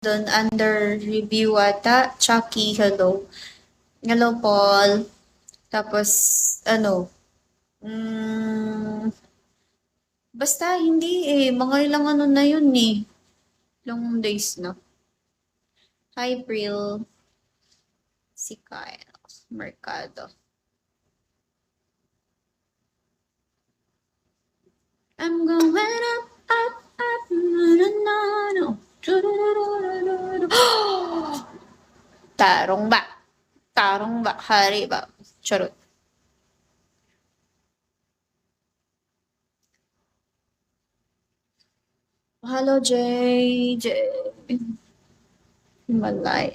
doon under review ata. Chucky, hello. Hello, Paul. Tapos, ano, basta hindi eh. Mga ilang ano na yun eh. Ilang days na. Hi, April. Si Kyle. Mercado. I'm going up, up, up, na, na, na. Tarong ba? Tarong ba? Hari ba? Charot. Hello, Jay. Jay. Malay.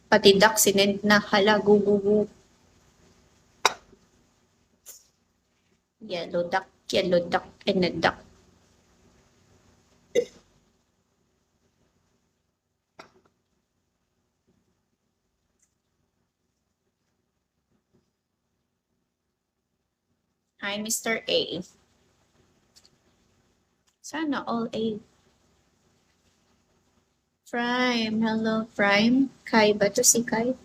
Pati duck, sinend na. Hala, gugugu. Yellow duck, and a duck. Hi, Mr. A. Sana all A. Prime, hello, Prime. Kai ba to si Kai?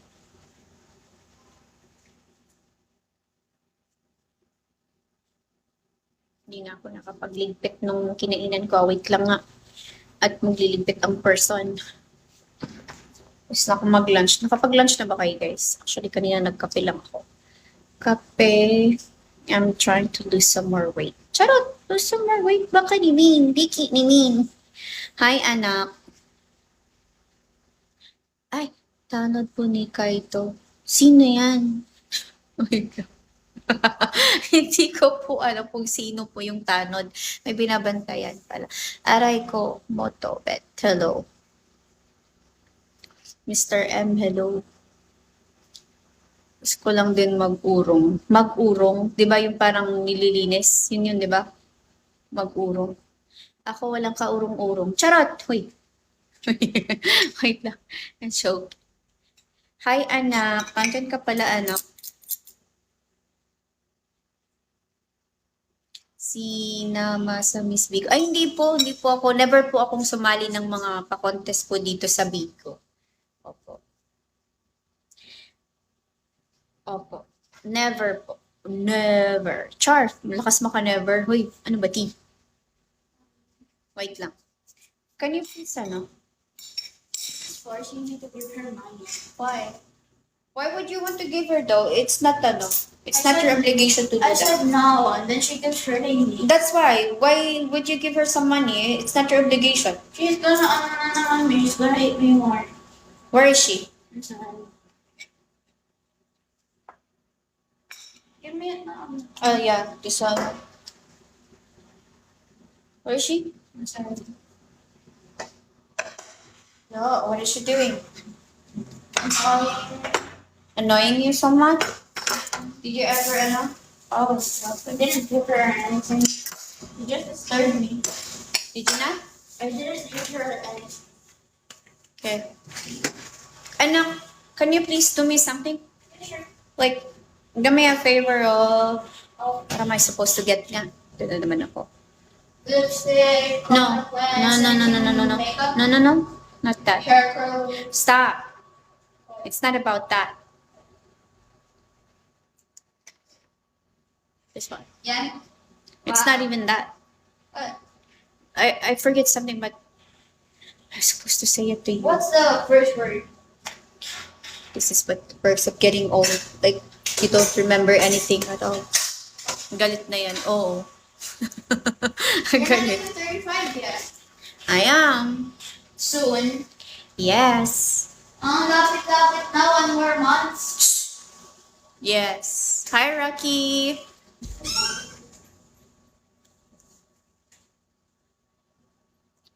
Hindi nga ako nakapagligpit nung kinainan ko. Wait lang nga. At magliligpit ang person. Gusto na akong mag-lunch. Nakapag-lunch na ba kayo, guys? Actually, kanina nagkape lang ako. Kape. I'm trying to lose some more weight. Charot! Lose some more weight. Baka ni Min. Diki ni Min. Hi, anak. Ay, tanod po ni Kaito. Sino yan? Oh my God. Hindi ko po alam kung sino po yung tanod. May binabantayan pala. Aray ko, Motobet. Hello. Mr. M, hello. Gusto ko lang din mag-urong. Mag-urong. Di ba yung parang nililinis? Yun, di ba? Mag-urong. Ako walang kaurong-urong. Charot! Hoy! Wait lang. Joke. Hi, anak. Kantan ka pala, anak. Si Nama sa Miss Big. Ay, hindi po ako. Never po akong sumali ng mga pa-contest po dito sa Bigo. Opo. Opo. Never po. Never. Char, malakas mo ka never. Hoy, ano ba ti? Wait lang. Can you please, ano? Forcing me to give her money. Why? Why would you want to give her though? It's not, ano? It's I not said- your obligation to do I that. said no, and then she keeps hurting me. That's why. Why would you give her some money? It's not your obligation. She's gonna on me. She's gonna hate me more. Where is she? I'm sorry. Give me it now. Oh, yeah. This one. Where is she? I'm sorry. No, what is she doing? I'm sorry. Annoying you so much? Did you ever, ano? Oh, I didn't give her anything. You just disturbed me. Did you not? I didn't give her anything. Okay. Ano, can you please do me something? Yeah, sure. Like, do me a favor of, Oh, what am I supposed to get nga? Ito na naman ako. lipstick, No. contact lens, No. makeup, No. Not that. hair curl. Stop. It's not about that. This one. Yeah. It's not even that. What? I forget something, but I'm supposed to say it to you. What's the first word? This is what the perks of getting old. Like, you don't remember anything at all. Galit na yan. Oo. You're not Galit. even 35 yet. I am. Soon. Yes. Lapit na 1 more month. Yes. Hi, Rocky.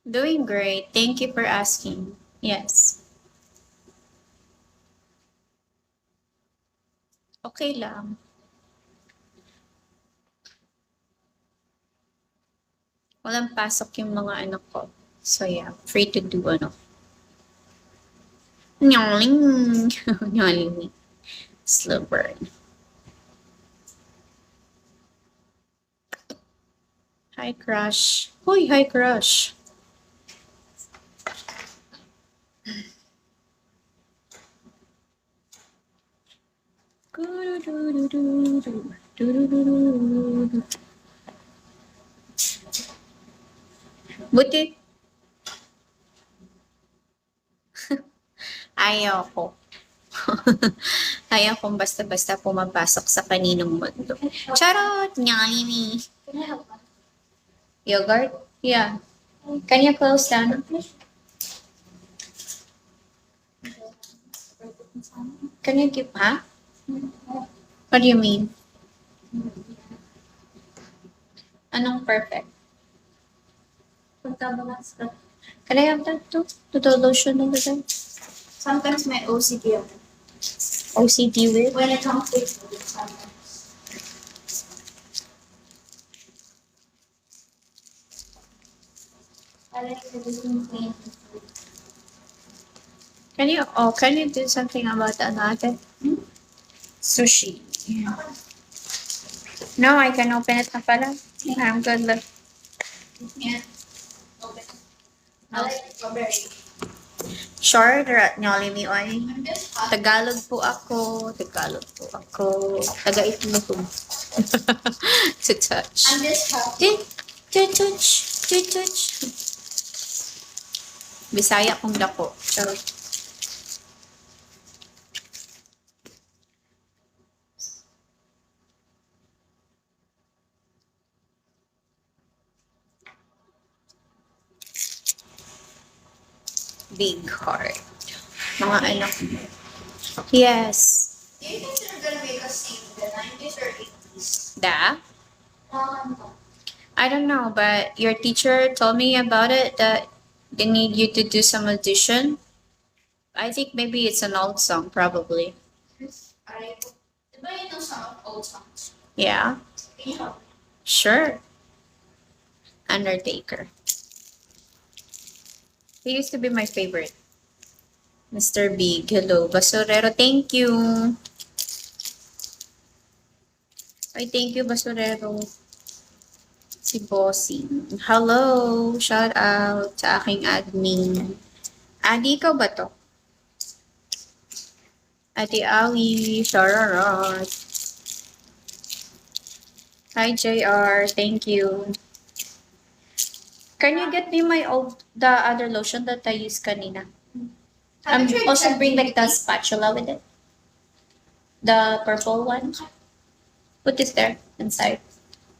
Doing great. Thank you for asking. Yes. Okay lang. Walang pasok yung mga anak ko. So yeah, free to do ano. Nyaling. Nyaling. Slow burn. Hi, Crush. Hoy, hi, Crush. Buti. Ayaw ko. Ayaw kong basta-basta pumapasok sa kaninong mundo. Charot! Nyalini. Can I help? Yogurt? Yeah. Can you close down? Can you give, huh? What do you mean? Anong perfect? Can I have that too? The lotion over there? Sometimes my OCD. OCD with? When it comes to food, sometimes. I like everything clean. Can you do something about another? Sushi. No, I can open it na pala. I'm good. Look. Yeah. Okay. I like strawberry. Sure, Nyolini Oy. I'm just hot. Tagalog po ako. Taga-Itlog. To touch. I'm just hot. To touch. Bisaya kong dako. Charot. Big heart. Mga anak. Yes. Do you think they're gonna make us sing the 90s or 80s? Da? I don't know, but your teacher told me about it that they need you to do some audition. I think maybe it's an old song, probably. I Diba you know some old songs? Yeah, Can you help? sure. Undertaker. He used to be my favorite. Mr. Big, hello. Basurero, thank you. Ay, thank you, Basurero. Si Bossing. Hello! Shout out sa aking admin. Adi, ikaw ba to? Adi Ali, shout out. Hi, JR. Thank you. Can you get me the other lotion that I used kanina? Have you tried Also bring like the ChatGPT? spatula with it. The purple one. Put it there inside.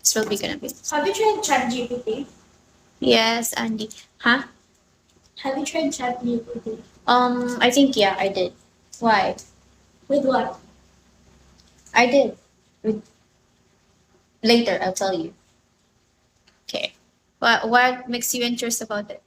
This will be gonna be. Have you tried ChatGPT? Yes, Andy. Huh? Have you tried ChatGPT? I think yeah, I did. Why? With what? I did. Later, I'll tell you. Okay. What makes you interested about it?